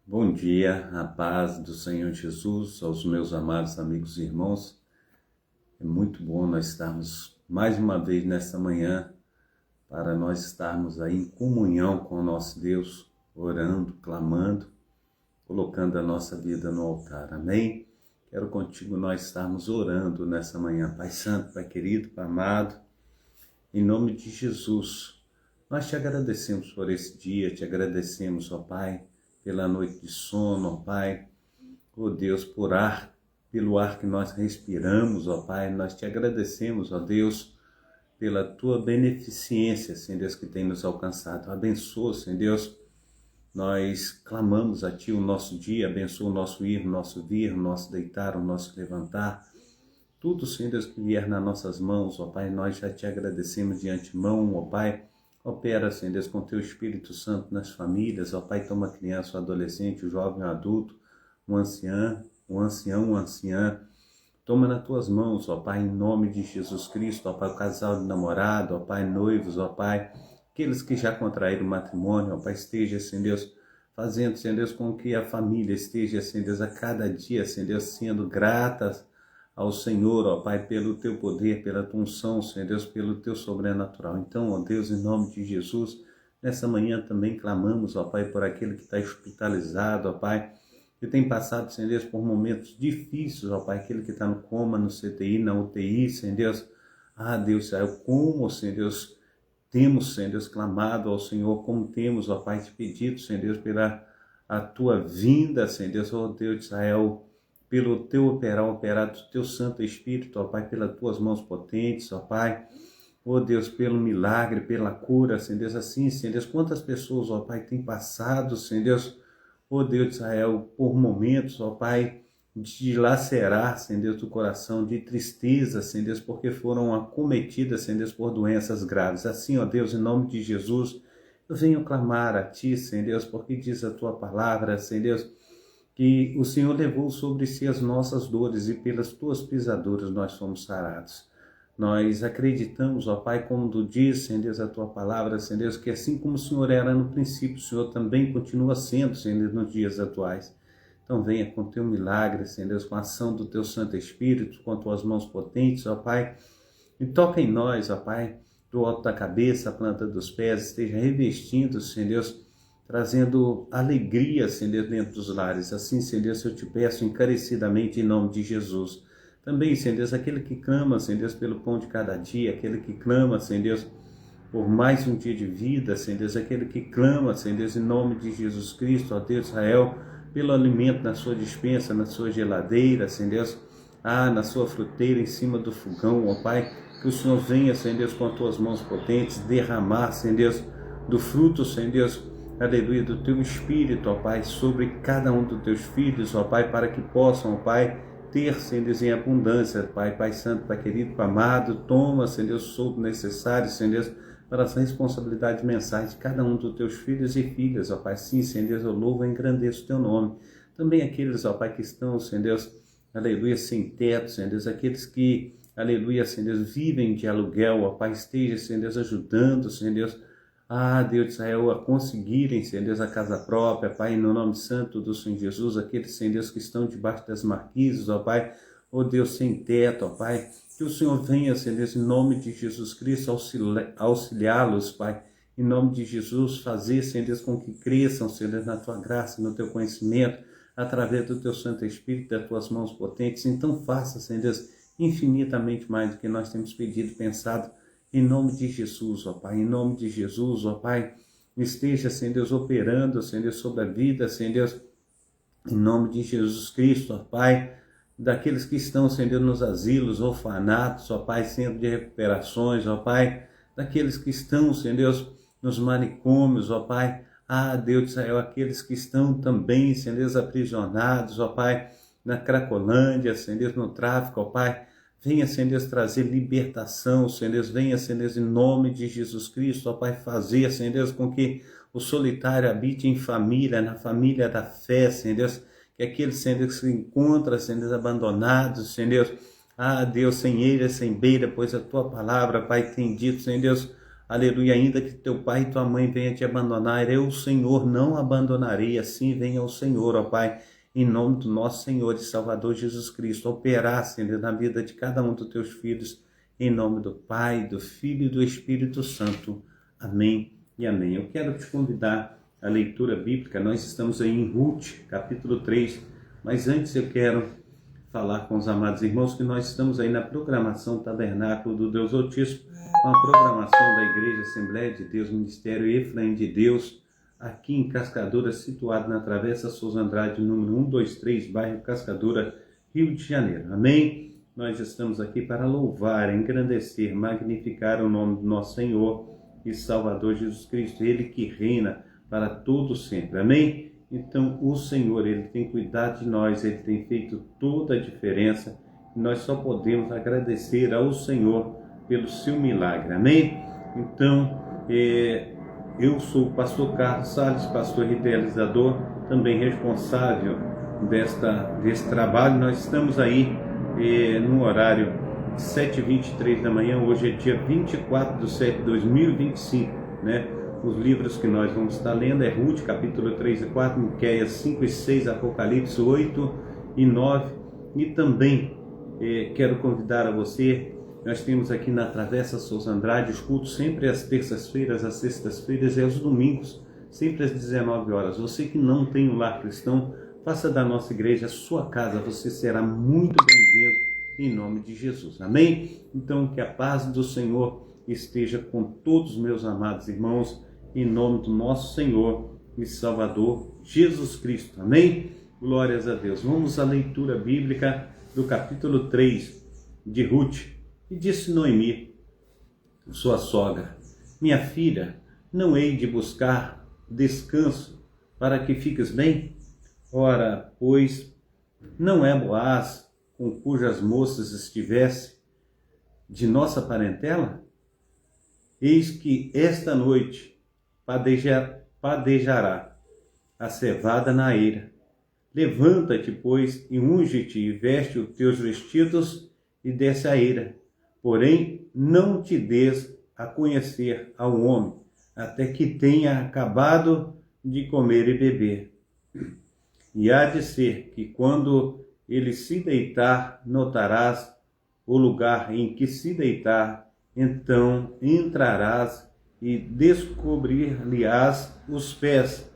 Bom dia, a paz do Senhor Jesus, aos meus amados amigos e irmãos. É muito bom nós estarmos mais uma vez nesta manhã para nós estarmos aí em comunhão com o nosso Deus, orando, clamando, colocando a nossa vida no altar. Amém? Quero contigo nós estarmos orando nessa manhã. Pai Santo, Pai querido, Pai amado, em nome de Jesus, nós te agradecemos por esse dia, te agradecemos, ó Pai, pela noite de sono, ó Pai, ó Deus, pelo ar que nós respiramos, ó Pai, nós te agradecemos, ó Deus, pela tua beneficência, Senhor Deus, que tem nos alcançado. Abençoa, Senhor Deus, nós clamamos a Ti o nosso dia, abençoa o nosso ir, o nosso vir, o nosso deitar, o nosso levantar. Tudo, Senhor Deus, que vier nas nossas mãos, ó Pai, nós já te agradecemos de antemão, ó Pai. Opera, Senhor Deus, com Teu Espírito Santo nas famílias, ó Pai, toma a criança, o adolescente, o jovem, o adulto, o ancião, uma anciã. Toma nas Tuas mãos, ó Pai, em nome de Jesus Cristo, ó Pai, o casal de namorado, ó Pai, noivos, ó Pai, aqueles que já contraíram matrimônio, ó Pai, esteja, Senhor Deus, fazendo, Senhor Deus, com que a família esteja, Senhor Deus, a cada dia, Senhor Deus, sendo gratas ao Senhor, ó Pai, pelo Teu poder, pela Tua unção, Senhor Deus, pelo Teu sobrenatural. Então, ó Deus, em nome de Jesus, nessa manhã também clamamos, ó Pai, por aquele que está hospitalizado, ó Pai, que tem passado, Senhor Deus, por momentos difíceis, ó Pai, aquele que está no coma, no CTI, na UTI, Senhor Deus. Deus, como, Senhor Deus, temos, Senhor Deus, clamado ao Senhor, como temos, ó Pai, te pedido, Senhor Deus, pela a Tua vinda, Senhor Deus, ó Deus de Israel, pelo Teu operado do Teu Santo Espírito, ó Pai, pelas Tuas mãos potentes, ó Pai, ó Deus, pelo milagre, pela cura, Senhor Deus, assim, Senhor Deus, quantas pessoas, ó Pai, têm passado, Senhor Deus, ó Deus de Israel, por momentos, ó Pai, de lacerar, Senhor Deus, do coração, de tristeza, Senhor Deus, porque foram acometidas, Senhor Deus, por doenças graves. Assim, ó Deus, em nome de Jesus, eu venho clamar a Ti, Senhor Deus, porque diz a Tua palavra, Senhor Deus, que o Senhor levou sobre si as nossas dores e pelas Tuas pisaduras nós fomos sarados. Nós acreditamos, ó Pai, como Tu diz, Senhor Deus, a Tua palavra, Senhor Deus, que assim como o Senhor era no princípio, o Senhor também continua sendo, Senhor Deus, nos dias atuais. Então venha com Teu milagre, Senhor Deus, com a ação do Teu Santo Espírito, com Tuas mãos potentes, ó Pai, e toca em nós, ó Pai, do alto da cabeça, a planta dos pés, esteja revestindo, Senhor Deus, trazendo alegria, Senhor Deus, dentro dos lares. Assim, Senhor Deus, eu te peço encarecidamente em nome de Jesus. Também, Senhor Deus, aquele que clama, Senhor Deus, pelo pão de cada dia, aquele que clama, Senhor Deus, por mais um dia de vida, Senhor Deus, aquele que clama, Senhor Deus, em nome de Jesus Cristo, ó Deus Israel, pelo alimento na sua despensa, na sua geladeira, Senhor Deus, na sua fruteira, em cima do fogão, ó Pai, que o Senhor venha, Senhor Deus, com as Tuas mãos potentes, derramar, Senhor Deus, do fruto, Senhor Deus, aleluia, do Teu Espírito, ó Pai, sobre cada um dos Teus filhos, ó Pai, para que possam, ó Pai, ter, Senhor Deus, em abundância, Pai, Pai Santo, Pai querido, Pai amado, toma, Senhor Deus, todo necessário, Senhor Deus, para as responsabilidades mensais de cada um dos Teus filhos e filhas, ó Pai, sim, Senhor Deus, eu louvo e engrandeço o Teu nome. Também aqueles, ó Pai, que estão, Senhor Deus, aleluia, sem teto, Senhor Deus, aqueles que, aleluia, Senhor Deus, vivem de aluguel, ó Pai, esteja, Senhor Deus, ajudando, Senhor Deus, Deus de Israel, a conseguirem, Senhor Deus, a casa própria, Pai, no nome santo do Senhor Jesus, aqueles, Senhor Deus, que estão debaixo das marquises, ó Pai, ó Deus, sem teto, ó Pai, que o Senhor venha, Senhor Deus, em nome de Jesus Cristo, auxiliá-los, Pai, em nome de Jesus, fazer, Senhor Deus, com que cresçam, Senhor Deus, na Tua graça, no Teu conhecimento, através do Teu Santo Espírito, das Tuas mãos potentes. Então faça, Senhor Deus, infinitamente mais do que nós temos pedido, pensado, em nome de Jesus, ó Pai, em nome de Jesus, ó Pai, esteja, Senhor Deus, operando, Senhor Deus, sobre a vida, Senhor Deus, em nome de Jesus Cristo, ó Pai, daqueles que estão, Senhor Deus, nos asilos, orfanatos, ó Pai, centro de recuperações, ó Pai, daqueles que estão, Senhor Deus, nos manicômios, ó Pai, Deus de Israel, aqueles que estão também, Senhor Deus, aprisionados, ó Pai, na Cracolândia, Senhor Deus, no tráfico, ó Pai, venha, Senhor Deus, trazer libertação, Senhor Deus, venha, Senhor Deus, em nome de Jesus Cristo, ó Pai, fazer, Senhor Deus, com que o solitário habite em família, na família da fé, Senhor Deus, que aqueles, Senhor Deus, que se encontram, Senhor Deus, abandonados, Senhor Deus, Deus, sem eira, sem beira, pois a Tua palavra, Pai, tem dito, Senhor Deus, aleluia, ainda que teu pai e tua mãe venham te abandonar, eu, o Senhor, não abandonarei, assim venha o Senhor, ó Pai, em nome do nosso Senhor e Salvador Jesus Cristo, operar, Senhor, na vida de cada um dos teus filhos, em nome do Pai, do Filho e do Espírito Santo. Amém e amém. Eu quero te convidar à leitura bíblica. Nós estamos aí em Ruth, capítulo 3, mas antes eu quero falar com os amados irmãos que nós estamos aí na programação Tabernáculo do Deus Altíssimo, com a programação da Igreja Assembleia de Deus, Ministério Efraim de Deus, aqui em Cascadura, situado na Travessa Souza Andrade, número 123, bairro Cascadura, Rio de Janeiro. Amém? Nós estamos aqui para louvar, engrandecer, magnificar o nome do nosso Senhor e Salvador Jesus Cristo, Ele que reina para todo sempre. Amém? Então, o Senhor, Ele tem cuidado de nós, Ele tem feito toda a diferença. E nós só podemos agradecer ao Senhor pelo seu milagre. Amém? Então, eu sou o pastor Carlos Salles, pastor e idealizador, também responsável desse trabalho. Nós estamos aí no horário 7h23 da manhã, hoje é dia 24/7/2025, né? Os livros que nós vamos estar lendo é Ruth, capítulo 3 e 4, Miqueias 5 e 6, Apocalipse 8 e 9. E também quero convidar a você, nós temos aqui na Travessa Souza Andrade os cultos sempre às terças-feiras, às sextas-feiras e aos domingos, sempre às 19 horas. Você que não tem um lar cristão, faça da nossa igreja a sua casa, você será muito bem-vindo em nome de Jesus. Amém? Então, que a paz do Senhor esteja com todos os meus amados irmãos, em nome do nosso Senhor e Salvador Jesus Cristo. Amém? Glórias a Deus. Vamos à leitura bíblica do capítulo 3 de Ruth. E disse Noemi, sua sogra: minha filha, não hei de buscar descanso para que fiques bem? Ora, pois, não é Boaz com cujas moças estivesse de nossa parentela? Eis que esta noite padejará a cevada na eira. Levanta-te, pois, e unge-te, e veste os teus vestidos, e desce a eira. Porém, não te des a conhecer ao homem, até que tenha acabado de comer e beber. E há de ser que, quando ele se deitar, notarás o lugar em que se deitar, então entrarás e descobrir-lhe-ás os pés,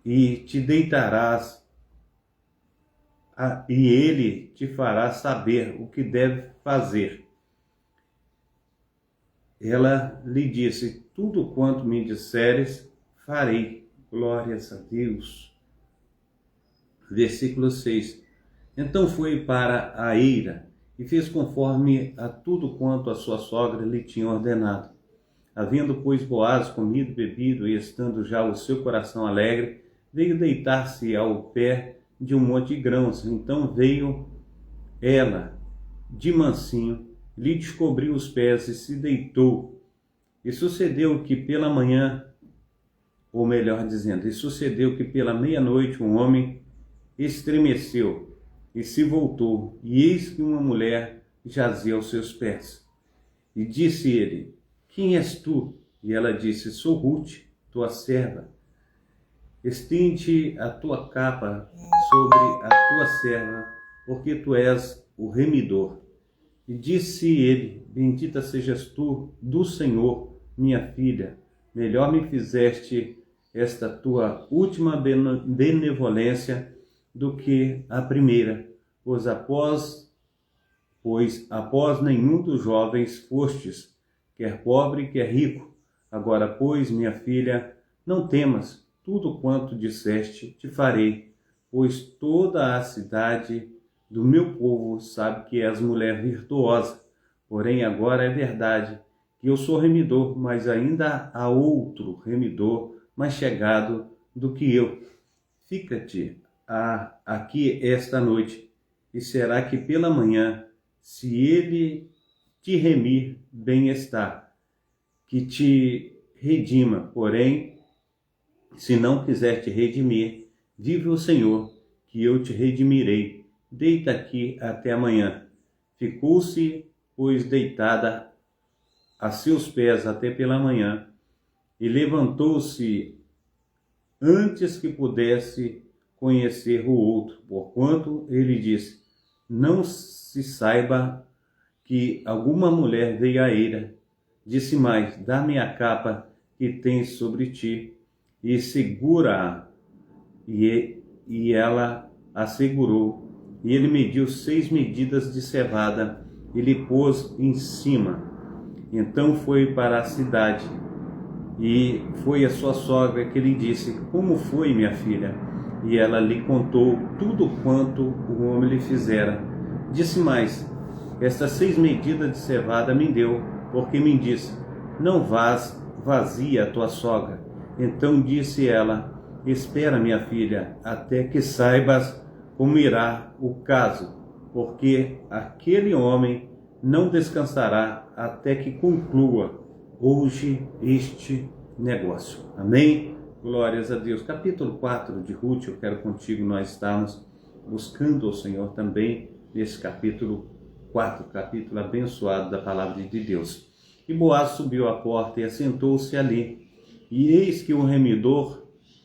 e te deitarás, e ele te fará saber o que deve fazer. Ela lhe disse: tudo quanto me disseres, farei. Glórias a Deus. Versículo 6. Então foi para a eira e fez conforme a tudo quanto a sua sogra lhe tinha ordenado. Havendo, pois, Boaz comido e bebido, e estando já o seu coração alegre, veio deitar-se ao pé de um monte de grãos. Então veio ela, de mansinho, lhe descobriu os pés e se deitou. E sucedeu que pela manhã, ou melhor dizendo, sucedeu que pela meia-noite um homem estremeceu e se voltou, e eis que uma mulher jazia aos seus pés. E disse ele: quem és tu? E ela disse: sou Ruth, tua serva. Estende a tua capa sobre a tua serva, porque tu és o remidor. E disse ele: bendita sejas tu do Senhor, minha filha, melhor me fizeste esta tua última benevolência do que a primeira, pois após nenhum dos jovens fostes, quer pobre, quer rico. Agora, pois, minha filha, não temas, tudo quanto disseste te farei, pois toda a cidade do meu povo sabe que és mulher virtuosa. Porém, agora é verdade que eu sou remidor, mas ainda há outro remidor mais chegado do que eu. Fica-te aqui esta noite, e será que pela manhã, se ele te remir, bem está, que te redima. Porém, se não quiser te redimir, vive o Senhor, que eu te redimirei. Deita aqui até amanhã. Ficou-se, pois, deitada a seus pés até pela manhã, e levantou-se antes que pudesse conhecer o outro, porquanto ele disse: não se saiba que alguma mulher veio a ele. Disse mais: dá-me a capa que tens sobre ti, e segura-a. E ela a segurou. E ele mediu 6 medidas de cevada e lhe pôs em cima. Então foi para a cidade, e foi a sua sogra que lhe disse: como foi, minha filha? E ela lhe contou tudo quanto o homem lhe fizera. Disse mais: estas 6 medidas de cevada me deu, porque me disse: não vás vazia a tua sogra. Então disse ela: espera, minha filha, até que saibas como irá o caso, porque aquele homem não descansará até que conclua hoje este negócio. Amém? Glórias a Deus. Capítulo 4 de Ruth, eu quero contigo nós estamos buscando o Senhor também nesse capítulo 4, capítulo abençoado da palavra de Deus. E Boaz subiu à porta e assentou-se ali. E eis que o remidor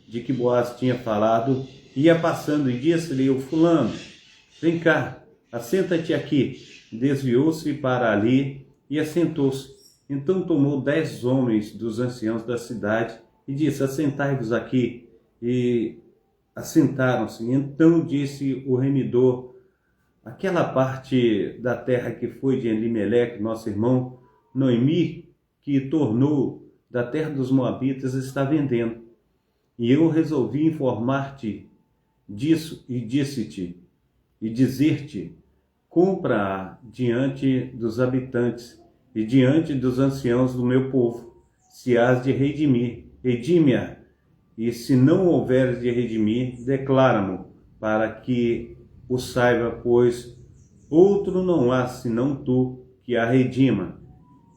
de que Boaz tinha falado ia passando, e disse-lhe: o fulano, vem cá, assenta-te aqui. Desviou-se para ali e assentou-se. Então tomou 10 homens dos anciãos da cidade e disse: assentai-vos aqui. E assentaram-se. Então disse o remidor: aquela parte da terra que foi de Elimeleque, nosso irmão, Noemi, que tornou da terra dos Moabitas, está vendendo. E eu resolvi informar-te disso e disse-te, e dizer-te: compra-a diante dos habitantes e diante dos anciãos do meu povo, se hás de redimir, redime-a, e se não houveres de redimir, declara-mo, para que o saiba, pois outro não há senão tu que a redima,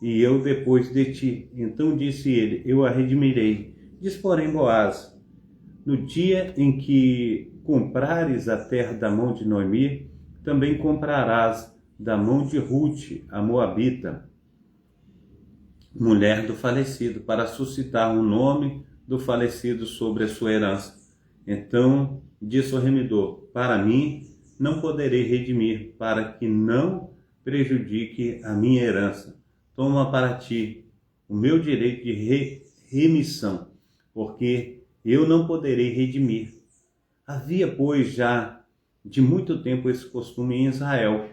e eu depois de ti. Então disse ele: eu a redimirei. Diz, porém, Boaz: no dia em que comprares a terra da mão de Noemi, também comprarás da mão de Ruth, a Moabita, mulher do falecido, para suscitar o nome do falecido sobre a sua herança. Então disse o remidor: para mim não poderei redimir, para que não prejudique a minha herança. Toma para ti o meu direito de remissão, porque eu não poderei redimir. Havia, pois, já de muito tempo esse costume em Israel,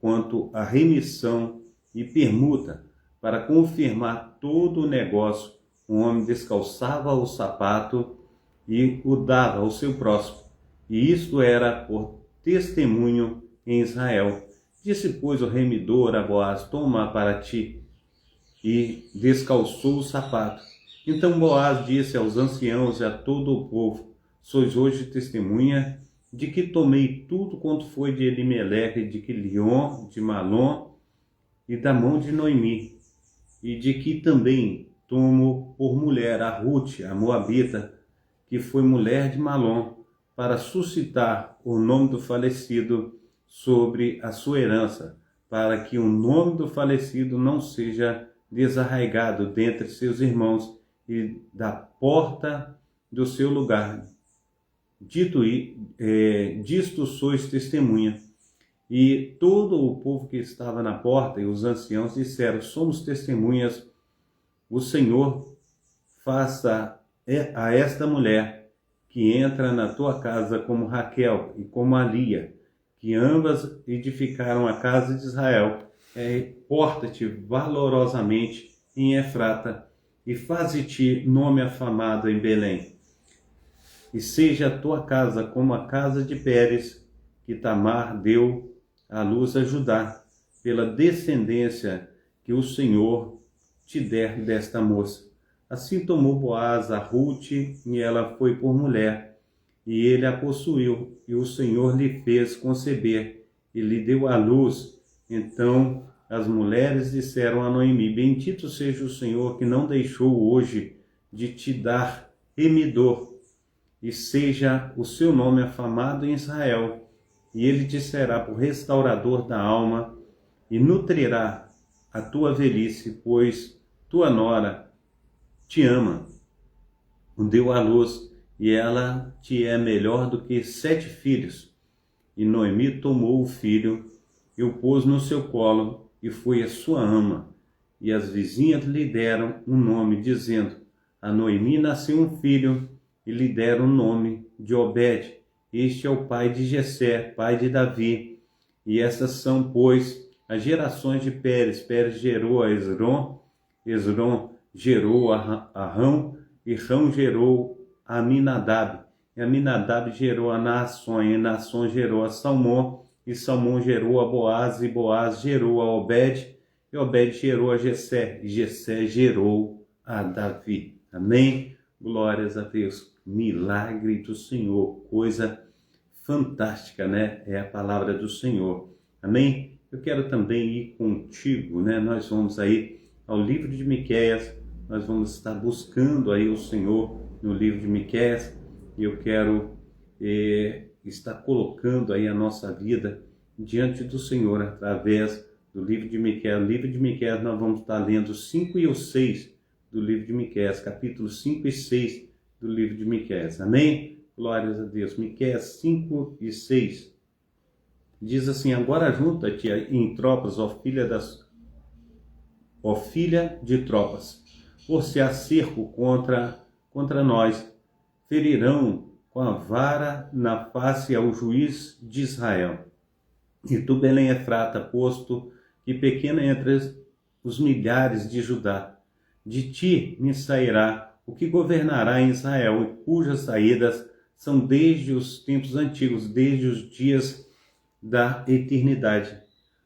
quanto à remissão e permuta. Para confirmar todo o negócio, um homem descalçava o sapato e o dava ao seu próximo, e isto era por testemunho em Israel. Disse, pois, o remidor a Boaz: toma para ti, e descalçou o sapato. Então Boaz disse aos anciãos e a todo o povo: sois hoje testemunha de que tomei tudo quanto foi de Elimeleque, de Quilion, de Malom e da mão de Noemi, e de que também tomo por mulher a Ruth, a Moabita, que foi mulher de Malom, para suscitar o nome do falecido sobre a sua herança, para que o nome do falecido não seja desarraigado dentre seus irmãos e da porta do seu lugar. Disto sois testemunha. E todo o povo que estava na porta e os anciãos disseram: somos testemunhas. O Senhor faça a esta mulher que entra na tua casa como Raquel e como a Lia, que ambas edificaram a casa de Israel. Porta-te valorosamente em Efrata e faze-te nome afamado em Belém. E seja a tua casa como a casa de Pérez, que Tamar deu à luz a Judá, pela descendência que o Senhor te der desta moça. Assim tomou Boaz a Ruth, e ela foi por mulher, e ele a possuiu, e o Senhor lhe fez conceber, e lhe deu à luz. Então as mulheres disseram a Noemi: bendito seja o Senhor, que não deixou hoje de te dar remidor, e seja o seu nome afamado em Israel, e ele te será por restaurador da alma, e nutrirá a tua velhice, pois tua nora te ama, deu à luz, e ela te é melhor do que 7 filhos. E Noemi tomou o filho e o pôs no seu colo, e foi a sua ama. E as vizinhas lhe deram um nome, dizendo: a Noemi nasceu um filho, e lhe deram o nome de Obed. Este é o pai de Jessé, pai de Davi. E essas são, pois, as gerações de Pérez. Pérez gerou a Esrom, Esrom gerou a Rão, e Rão gerou a Aminadab. E Aminadab gerou a Naasson, e Naasson gerou a Salmão, e Salmão gerou a Boaz, e Boaz gerou a Obed, e Obed gerou a Jessé, e Jessé gerou a Davi. Amém? Glórias a Deus. Milagre do Senhor, coisa fantástica, né? É a palavra do Senhor. Amém? Eu quero também ir contigo, né? Nós vamos aí ao livro de Miqueias, nós vamos estar buscando aí o Senhor no livro de Miqueias, e eu quero estar colocando aí a nossa vida diante do Senhor através do livro de Miqueias. O livro de Miqueias nós vamos estar lendo o 5 e o 6 do livro de Miqueias, capítulos 5 e 6 do livro de Miqueias. Amém? Glórias a Deus. Miqueias 5 e 6 diz assim: agora junta-te em tropas, ó filha de tropas, por se há cerco contra nós, ferirão com a vara na face ao juiz de Israel. E tu, Belém Efrata, posto que pequena entre os milhares de Judá, de ti me sairá o que governará em Israel, e cujas saídas são desde os tempos antigos, desde os dias da eternidade.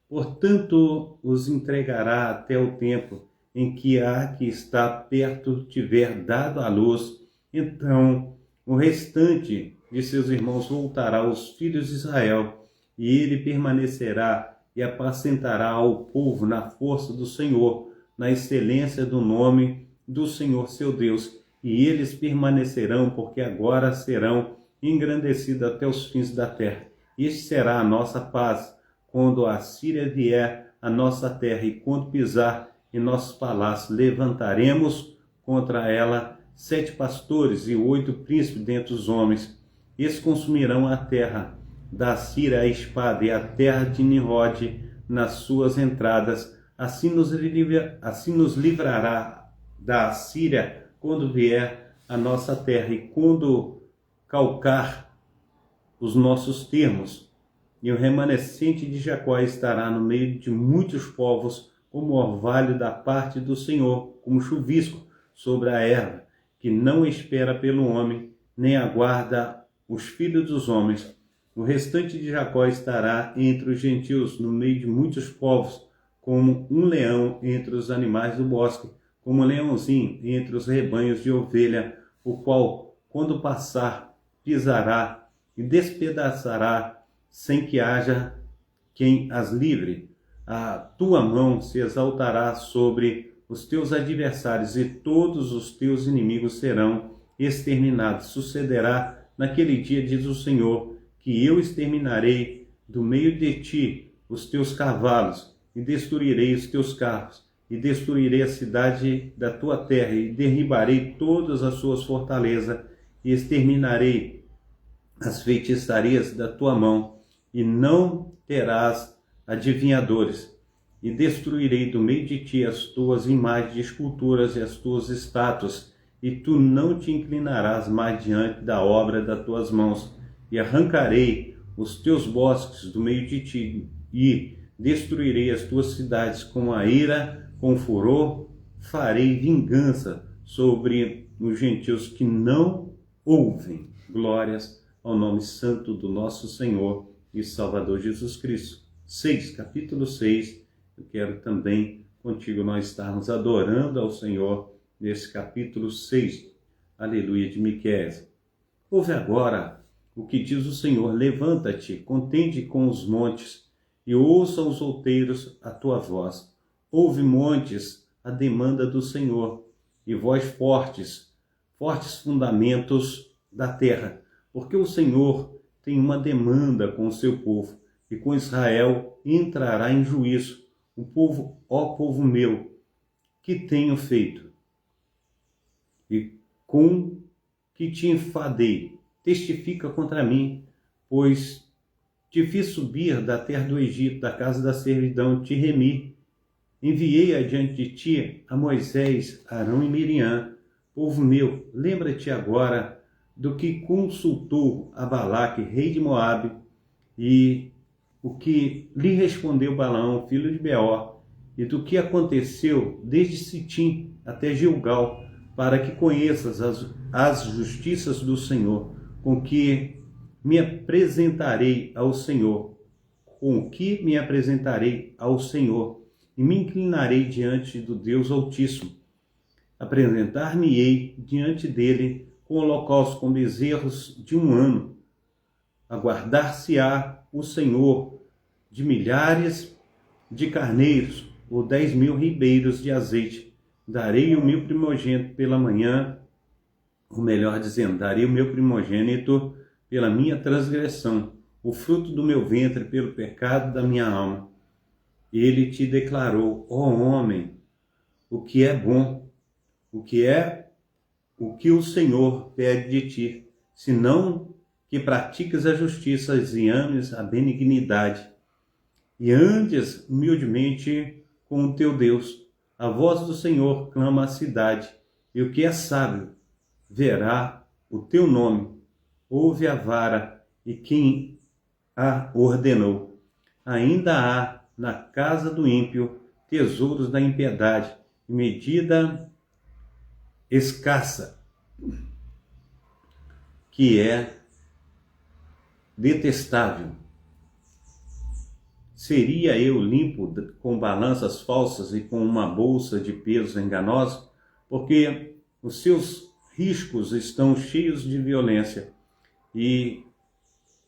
Portanto, os entregará até o tempo em que a que está perto tiver dado à luz. Então, o restante de seus irmãos voltará aos filhos de Israel, e ele permanecerá e apacentará ao povo na força do Senhor, na excelência do nome do Senhor seu Deus. E eles permanecerão, porque agora serão engrandecidos até os fins da terra. Este será a nossa paz, quando a Síria vier à nossa terra, e quando pisar em nossos palácios, levantaremos contra ela 7 pastores e 8 príncipes dentre os homens. Eles consumirão a terra da Síria a espada, e a terra de Nimrod nas suas entradas. Assim nos livrará da Síria quando vier à nossa terra, e quando calcar os nossos termos. E o remanescente de Jacó estará no meio de muitos povos, como orvalho da parte do Senhor, como chuvisco sobre a erva, que não espera pelo homem, nem aguarda os filhos dos homens. O restante de Jacó estará entre os gentios, no meio de muitos povos, como um leão entre os animais do bosque, como um leãozinho entre os rebanhos de ovelha, o qual, quando passar, pisará e despedaçará, sem que haja quem as livre. A tua mão se exaltará sobre os teus adversários, e todos os teus inimigos serão exterminados. Sucederá naquele dia, diz o Senhor, que eu exterminarei do meio de ti os teus cavalos, e destruirei os teus carros, e destruirei a cidade da tua terra, e derribarei todas as suas fortalezas, e exterminarei as feitiçarias da tua mão, e não terás adivinhadores, e destruirei do meio de ti as tuas imagens de esculturas e as tuas estátuas, e tu não te inclinarás mais diante da obra das tuas mãos, e arrancarei os teus bosques do meio de ti, e destruirei as tuas cidades com a ira, com furor, farei vingança sobre os gentios que não ouvem. Glórias ao nome santo do nosso Senhor e Salvador Jesus Cristo. 6, capítulo 6, eu quero também contigo nós estarmos adorando ao Senhor nesse capítulo 6, aleluia, de Miqueias. Ouve agora o que diz o Senhor: levanta-te, contende com os montes, e ouçam os outeiros a tua voz. Ouve, montes, a demanda do Senhor, e vós fortes fundamentos da terra, porque o Senhor tem uma demanda com o seu povo, e com Israel entrará em juízo. o povo, ó povo meu, que tenho feito? E com que te enfadei, testifica contra mim, pois te fiz subir da terra do Egito, da casa da servidão, te remi. Enviei adiante de ti a Moisés, Arão e Miriam. Povo meu, lembra-te agora do que consultou a Balaque, rei de Moabe, e o que lhe respondeu Balaão, filho de Beor, e do que aconteceu desde Sitim até Gilgal, para que conheças as justiças do Senhor, com que me apresentarei ao Senhor, com que me apresentarei ao Senhor, e me inclinarei diante do Deus Altíssimo. Apresentar-me-ei diante dele com holocausto, com bezerros de 1 ano. Aguardar-se-á o Senhor de milhares de carneiros, ou 10.000 ribeiros de azeite. Darei o meu primogênito pela manhã, ou melhor dizendo, darei o meu primogênito pela minha transgressão, o fruto do meu ventre pelo pecado da minha alma. Ele te declarou, ó homem, o que é bom, o que o Senhor pede de ti, senão que pratiques a justiça e ames a benignidade, e andes humildemente com o teu Deus. A voz do Senhor clama a cidade, e o que é sábio verá o teu nome. Ouve a vara e quem a ordenou. Ainda há na casa do ímpio tesouros da impiedade, e medida escassa, que é detestável. Seria eu limpo com balanças falsas e com uma bolsa de pesos enganosos? Porque os seus riscos estão cheios de violência e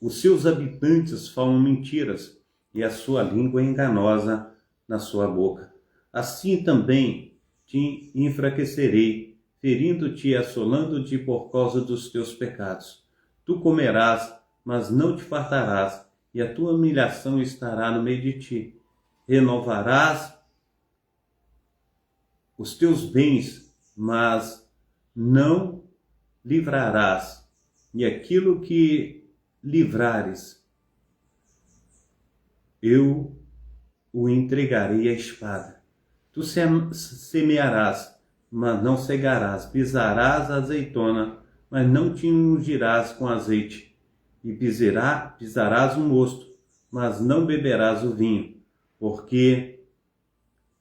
os seus habitantes falam mentiras e a sua língua é enganosa na sua boca. Assim também te enfraquecerei, ferindo-te e assolando-te por causa dos teus pecados. Tu comerás, mas não te fartarás, e a tua humilhação estará no meio de ti. Renovarás os teus bens, mas não livrarás, e aquilo que livrares, eu o entregarei à espada. Tu semearás, mas não cegarás, pisarás a azeitona, mas não te ungirás com azeite, e pisarás o mosto, mas não beberás o vinho, porque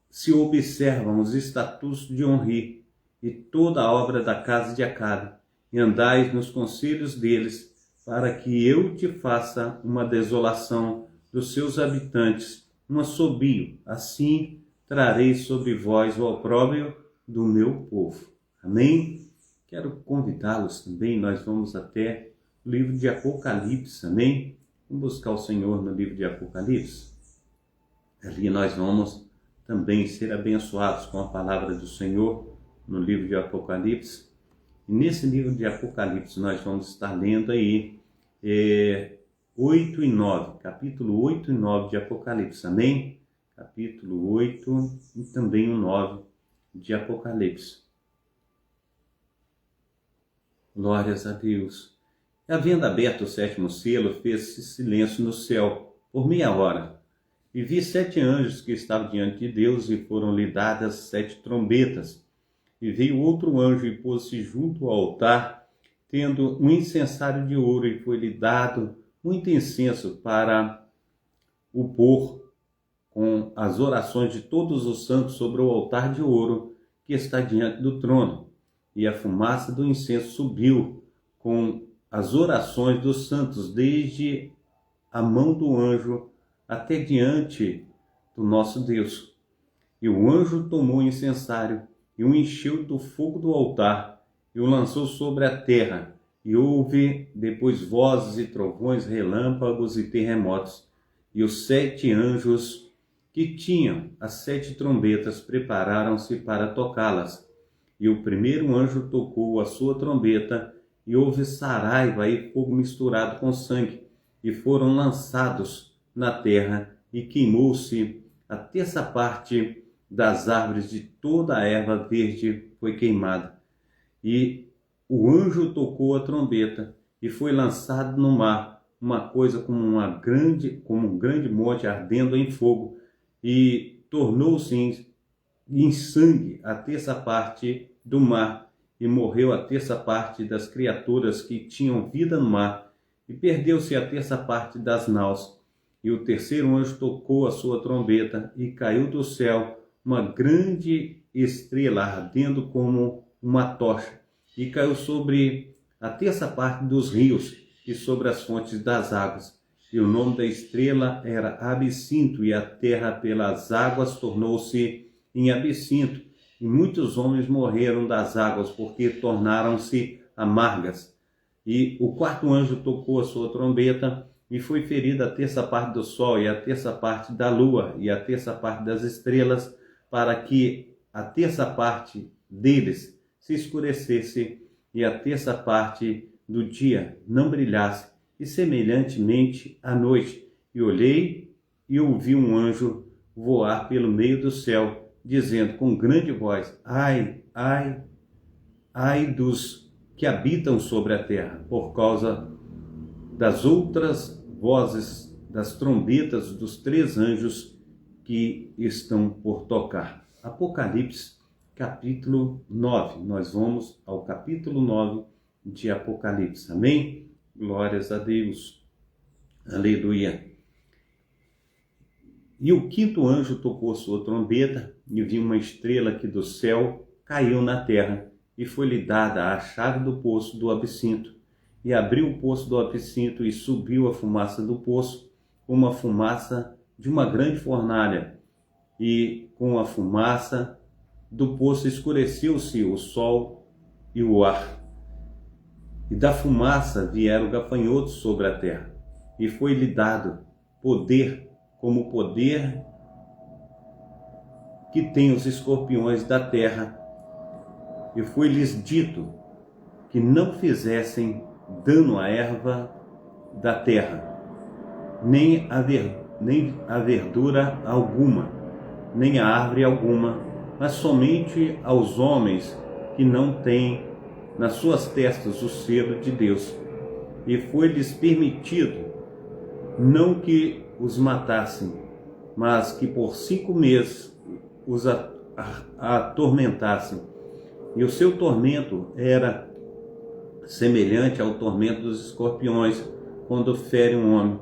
se observam os estatutos de Onri e toda a obra da casa de Acabe, e andais nos conselhos deles, para que eu te faça uma desolação dos seus habitantes, um assobio, assim trarei sobre vós o opróbrio do meu povo. Amém? Quero convidá-los também, nós vamos até o livro de Apocalipse, amém? Vamos buscar o Senhor no livro de Apocalipse. Ali nós vamos também ser abençoados com a palavra do Senhor no livro de Apocalipse. E nesse livro de Apocalipse nós vamos estar lendo aí 8 e 9, capítulo 8 e 9 de Apocalipse, amém? Capítulo 8 e também o 9 de Apocalipse. Glórias a Deus. E havendo aberto o 7º selo, fez-se silêncio no céu por meia hora. E vi 7 anjos que estavam diante de Deus, e foram-lhe dadas 7 trombetas. E veio outro anjo e pôs-se junto ao altar, tendo um incensário de ouro, e foi-lhe dado muito incenso para o pôr com as orações de todos os santos sobre o altar de ouro que está diante do trono. E a fumaça do incenso subiu com as orações dos santos desde a mão do anjo até diante do nosso Deus. E o anjo tomou o incensário e o encheu do fogo do altar e o lançou sobre a terra. E houve depois vozes e trovões, relâmpagos e terremotos. E os 7 anjos que tinham as 7 trombetas prepararam-se para tocá-las. E o primeiro anjo tocou a sua trombeta, e houve saraiva e fogo misturado com sangue, e foram lançados na terra, e queimou-se a terça parte das árvores de toda a erva verde foi queimada. E o anjo tocou a trombeta e foi lançado no mar uma coisa como um grande monte ardendo em fogo, e tornou-se em sangue a terça parte do mar, e morreu a terça parte das criaturas que tinham vida no mar, e perdeu-se a terça parte das naus. E o terceiro anjo tocou a sua trombeta, e caiu do céu uma grande estrela ardendo como uma tocha, e caiu sobre a terça parte dos rios e sobre as fontes das águas. E o nome da estrela era Absinto, e a terra pelas águas tornou-se em absinto, e muitos homens morreram das águas, porque tornaram-se amargas. E o quarto anjo tocou a sua trombeta, e foi ferida a terça parte do sol, e a terça parte da lua, e a terça parte das estrelas, para que a terça parte deles se escurecesse, e a terça parte do dia não brilhasse, e semelhantemente à noite. E olhei e ouvi um anjo voar pelo meio do céu, dizendo com grande voz: ai, ai, ai dos que habitam sobre a terra, por causa das outras vozes das trombetas dos 3 anjos que estão por tocar. Apocalipse, capítulo 9. Nós vamos ao capítulo 9 de Apocalipse. Amém? Glórias a Deus. Aleluia. E o quinto anjo tocou sua trombeta, e vi uma estrela que do céu caiu na terra, e foi-lhe dada a chave do poço do absinto. E abriu o poço do absinto, e subiu a fumaça do poço, como a fumaça de uma grande fornalha. E com a fumaça do poço escureceu-se o sol e o ar. E da fumaça vieram gafanhotos sobre a terra, e foi-lhe dado poder, como o poder que tem os escorpiões da terra, e foi-lhes dito que não fizessem dano à erva da terra, nem a verdura alguma, nem a árvore alguma, mas somente aos homens que não têm nas suas testas o selo de Deus. E foi-lhes permitido não que os matassem, mas que por 5 meses os atormentassem. E o seu tormento era semelhante ao tormento dos escorpiões quando ferem um homem.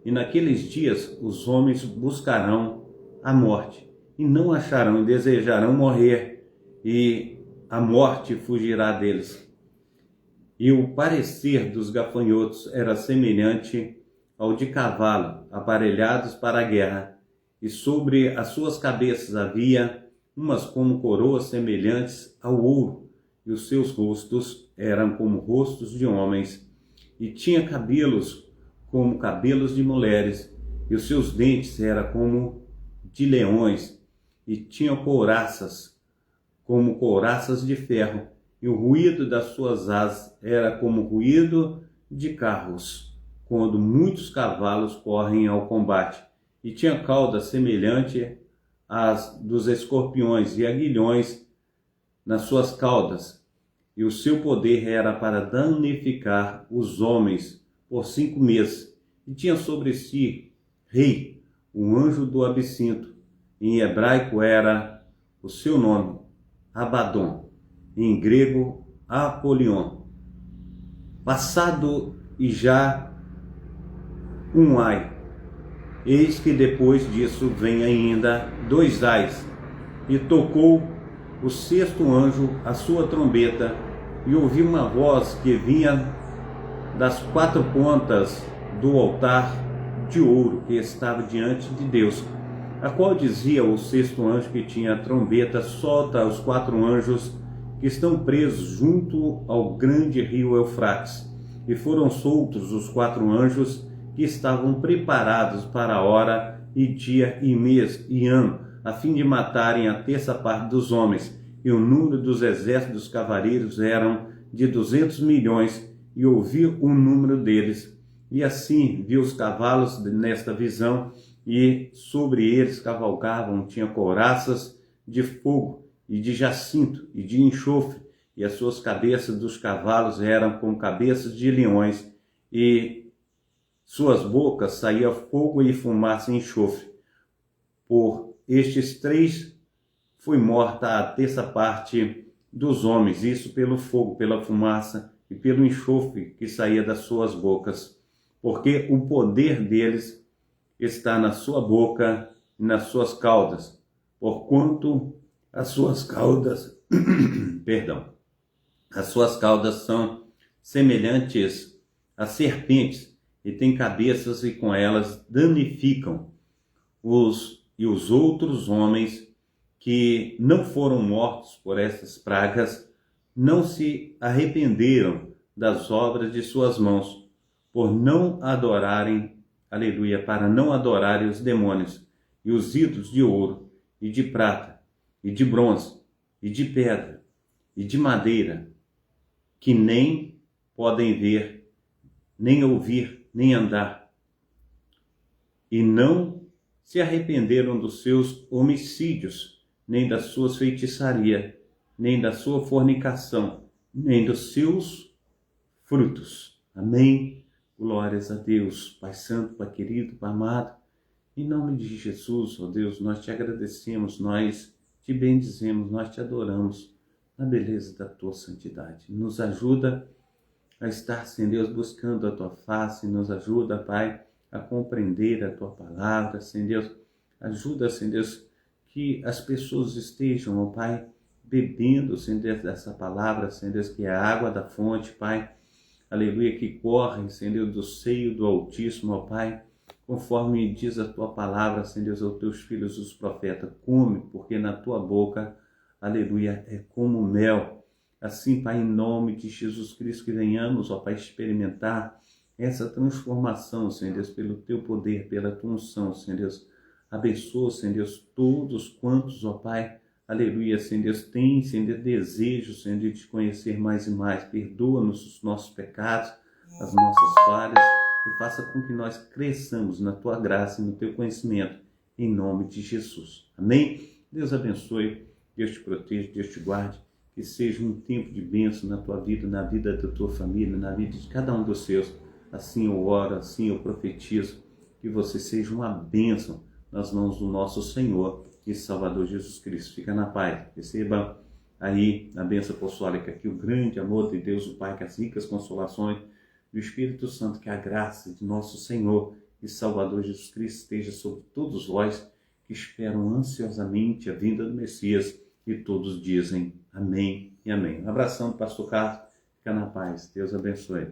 E naqueles dias os homens buscarão a morte, e não acharão, e desejarão morrer, e a morte fugirá deles. E o parecer dos gafanhotos era semelhante ao de cavalo, aparelhados para a guerra, e sobre as suas cabeças havia umas como coroas semelhantes ao ouro, e os seus rostos eram como rostos de homens, e tinha cabelos como cabelos de mulheres, e os seus dentes eram como de leões, e tinham couraças como couraças de ferro, e o ruído das suas asas era como o ruído de carros, quando muitos cavalos correm ao combate. E tinha cauda semelhante às dos escorpiões, e aguilhões nas suas caudas, e o seu poder era para danificar os homens por 5 meses. E tinha sobre si rei, o anjo do absinto. Em hebraico era o seu nome, Abaddon, em grego Apolion. Passado e já um ai, eis que depois disso vem ainda 2 ais. E tocou o 6º anjo a sua trombeta, e ouvi uma voz que vinha das 4 pontas do altar de ouro que estava diante de Deus, a qual dizia o 6º anjo que tinha a trombeta: solta aos 4 anjos que estão presos junto ao grande rio Eufrates. E foram soltos os 4 anjos que estavam preparados para a hora e dia e mês e ano, a fim de matarem a terça parte dos homens. E o número dos exércitos dos cavaleiros eram de 200 milhões, e ouvi o número deles. E assim vi os cavalos nesta visão, e sobre eles cavalgavam, tinha couraças de fogo e de jacinto e de enxofre, e as suas cabeças dos cavalos eram como cabeças de leões, e suas bocas saía fogo e fumaça e enxofre. Por estes três foi morta a terça parte dos homens, isso pelo fogo, pela fumaça e pelo enxofre que saía das suas bocas, porque o poder deles está na sua boca e nas suas caudas, porquanto as suas caudas, perdão, as suas caudas são semelhantes a serpentes e têm cabeças, e com elas danificam os outros homens que não foram mortos por essas pragas, não se arrependeram das obras de suas mãos, por não adorarem, aleluia, para não adorarem os demônios e os ídolos de ouro e de prata e de bronze e de pedra e de madeira, que nem podem ver, nem ouvir, nem andar, e não se arrependeram dos seus homicídios, nem das suas feitiçarias, nem da sua fornicação, nem dos seus frutos. Amém? Glórias a Deus, Pai Santo, Pai querido, Pai amado. Em nome de Jesus, ó Deus, nós te agradecemos, nós te bendizemos, nós te adoramos na beleza da tua santidade. Nos ajuda a estar, Senhor Deus, buscando a tua face, nos ajuda, Pai, a compreender a tua palavra, Senhor Deus. Ajuda, Senhor Deus, que as pessoas estejam, ó Pai, bebendo, Senhor Deus, dessa palavra, Senhor Deus, que é a água da fonte, Pai, aleluia, que corre, Senhor Deus, do seio do Altíssimo, ó Pai, conforme diz a tua palavra, Senhor Deus, aos teus filhos, os profetas, come, porque na tua boca, aleluia, é como mel. Assim, Pai, em nome de Jesus Cristo, que venhamos, ó Pai, experimentar essa transformação, Senhor Deus, pelo teu poder, pela tua unção, Senhor Deus. Abençoa, Senhor Deus, todos quantos, ó Pai, aleluia, Senhor Deus, tem, Senhor Deus, desejo, Senhor Deus, de te conhecer mais e mais. Perdoa-nos os nossos pecados, as nossas falhas, e faça com que nós cresçamos na tua graça e no teu conhecimento, em nome de Jesus. Amém? Deus abençoe, Deus te proteja, Deus te guarde, que seja um tempo de bênção na tua vida, na vida da tua família, na vida de cada um dos seus. Assim eu oro, assim eu profetizo, que você seja uma bênção nas mãos do nosso Senhor e Salvador Jesus Cristo. Fica na paz. Receba aí na bênção apostólica que o grande amor de Deus, o Pai, que as ricas consolações do Espírito Santo, que a graça de nosso Senhor e Salvador Jesus Cristo esteja sobre todos vós que esperam ansiosamente a vinda do Messias, e todos dizem amém e amém. Um abração do pastor Carlos. Fica na paz. Deus abençoe.